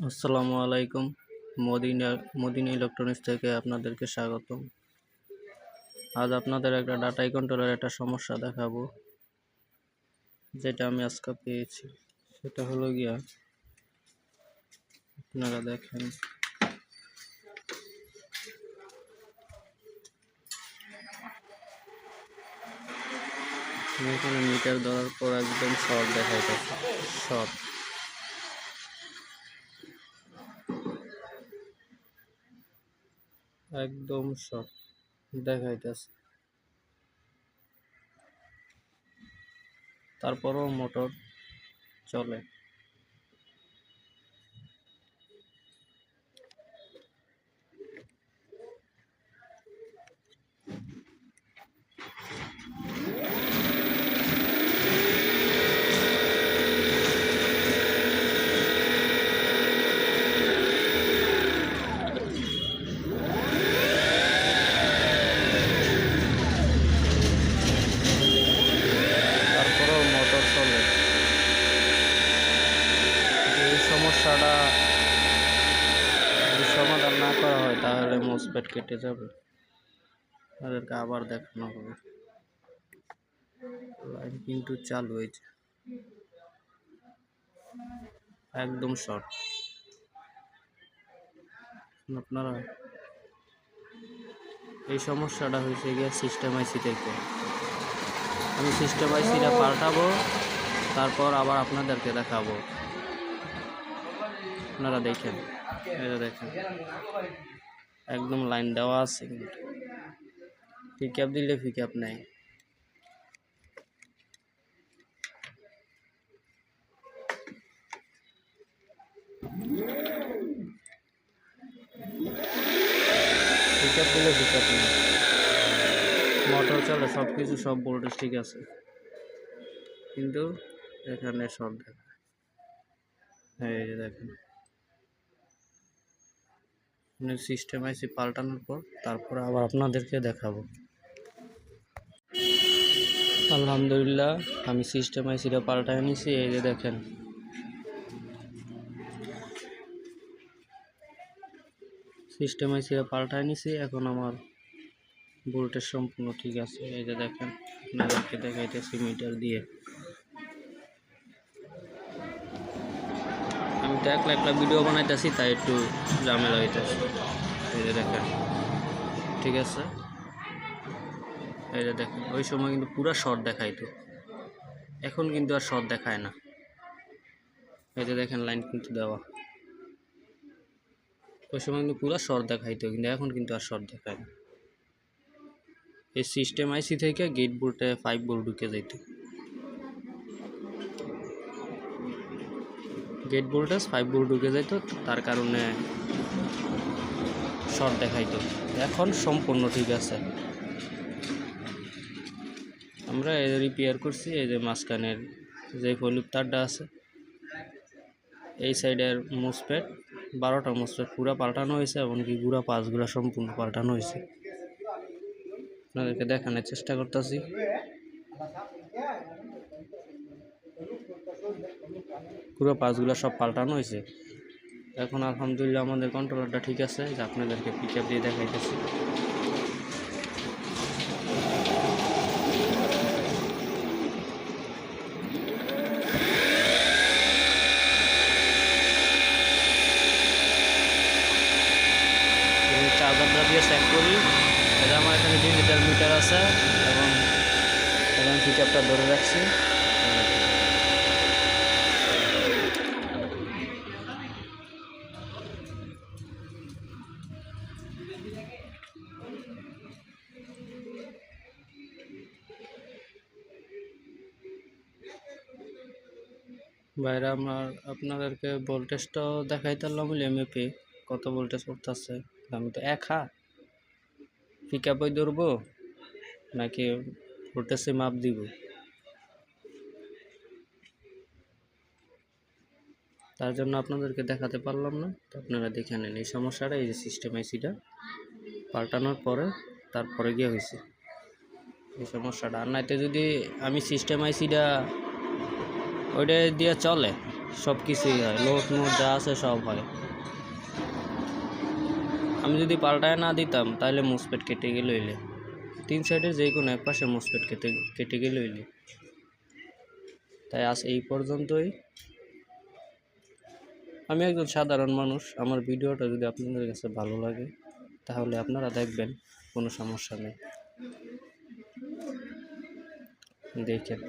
আসসালামু আলাইকুম। Medina electronics থেকে আপনাদেরকে স্বাগতম। আজ আপনাদের একটা ডাটাই কন্ট্রোলের একটা সমস্যা দেখাবো, যেটা আমি আজকে পেয়েছি। সেটা হলো গিয়া, আপনারা দেখেন, এখানে মিটার ধরার পর একদম শর্ট দেখাইতেছে। শর্ট একদম শর্ট দেখাইতেছে। তারপরও মোটর চলে। তারপরও মোটর চলে। এই সমস্যাটা যদি সমাধান না করা হয় তাহলে মোসপেট কেটে যাবে। তাদেরকে আবার দেখানো হবে। লাইন কিন্তু চালু হয়েছে, একদম শর্ট। আপনারা এই সমস্যাটা হয়েছে গিয়ে সিস্টেম আইসি থেকে। আমি সিস্টেম আইসিটা পাল্টাবো, তারপর আবার আপনাদেরকে দেখাবো। আপনারা দেখেন, এটা দেখেন, একদম লাইন দেওয়া আছে, কিন্তু পিক আপ দিলে পিক আপ নেই। পিক আপ দিলে পিক আপ নেই, মোটর চলে, সব কিছু, সব ভোল্টেজ ঠিক আছে, কিন্তু এখানে শর্ট দেখা। এই যে দেখেন, সিস্টেম আইসি পাল্টানোর পর তারপরে আবার আপনাদেরকে দেখাবো। আলহামদুলিল্লাহ, আমি সিস্টেম আইসিটা পাল্টায় নিছি। এই যে দেখেন, সিস্টেম আইসিটা পাল্টায় নিছি। এখন আমার ভোল্টেজ সম্পূর্ণ ঠিক আছে। এই যে দেখেন, আপনাদেরকে দেখাইতেছি মিটার দিয়ে। আমি তো একলা ভিডিও বানাইতেছি, তাই একটু ঝামেলা হইতেছে। এই যে দেখেন, ঠিক আছে। এই যে দেখেন, ওই সময় কিন্তু পুরো শর্ট দেখাইতো, এখন কিন্তু আর শর্ট দেখায় না। এই যে দেখেন, লাইন কিন্তু দেওয়া। ওই সময় কিন্তু পুরো শর্ট দেখাইতো, কিন্তু এখন কিন্তু আর শর্ট দেখায় না। এই সিস্টেম আইসি থেকে গেট বোর্ডে 5 ভোল্ট ঢুকে যাইত। গেট ভোল্টেজ 5 ভোল্ট ঢুকে যাইতো, তার কারণে শর্ট দেখাইতো। এখন সম্পূর্ণ ঠিক আছে। আমরা রিপেয়ার করছি। এই যে মাঝখানের যে হলুদ তারটা আছে, এই সাইডের মোসপেট 12টা মোসপেট পুরো পাল্টানো হয়েছে, এমনকি গুঁড়া পাঁচগুলো সম্পূর্ণ পাল্টানো হয়েছে। আপনাদেরকে দেখানোর চেষ্টা করতেছি। পুরো পাঁচগুলো সব পাল্টানো হয়েছে। এখন আলহামদুলিল্লাহ আমাদের কন্ট্রোলারটা ঠিক আছে, যে আপনাদেরকে পিক আপ দিয়ে দেখাইতেছি। চার্জারটা দিয়ে চেক করি। এটা আমার এখানে ডিজিটাল মিটার আছে, এবং এখানে পিক আপটা ধরে রাখছি। বাইরে আপনাদেরকে ভোল্টেজটাও দেখাইতে পারলাম, এমএপি কত ভোল্টেজ পড়তেছে। আমি তো পিক আপই ধরবো নাকি ভোল্টেজে মাপ দিব, তার জন্য আপনাদেরকে দেখাতে পারলাম না। তো আপনারা দেখে নেন এই সমস্যাটা। এই যে সিস্টেম আইসিটা পাল্টানোর পরে তারপরে গিয়ে হয়েছে এই সমস্যাটা। আর নাইতে যদি আমি সিস্টেম আইসিটা ওইটা দিয়ে চলে, সব কিছুই হয়, লোড মোড যা আছে সব হয়। আমি যদি পাল্টায় না দিতাম তাহলে মুসপেট কেটে গেলে হইলে 3 সাইডের যে কোনো এক পাশে মুসপেট কেটে গেলে হইলে। তাই আজ এই পর্যন্তই। আমি একজন সাধারণ মানুষ, আমার ভিডিওটা যদি আপনাদের কাছে ভালো লাগে তাহলে আপনারা দেখবেন, কোনো সমস্যা নেই, দেখেন।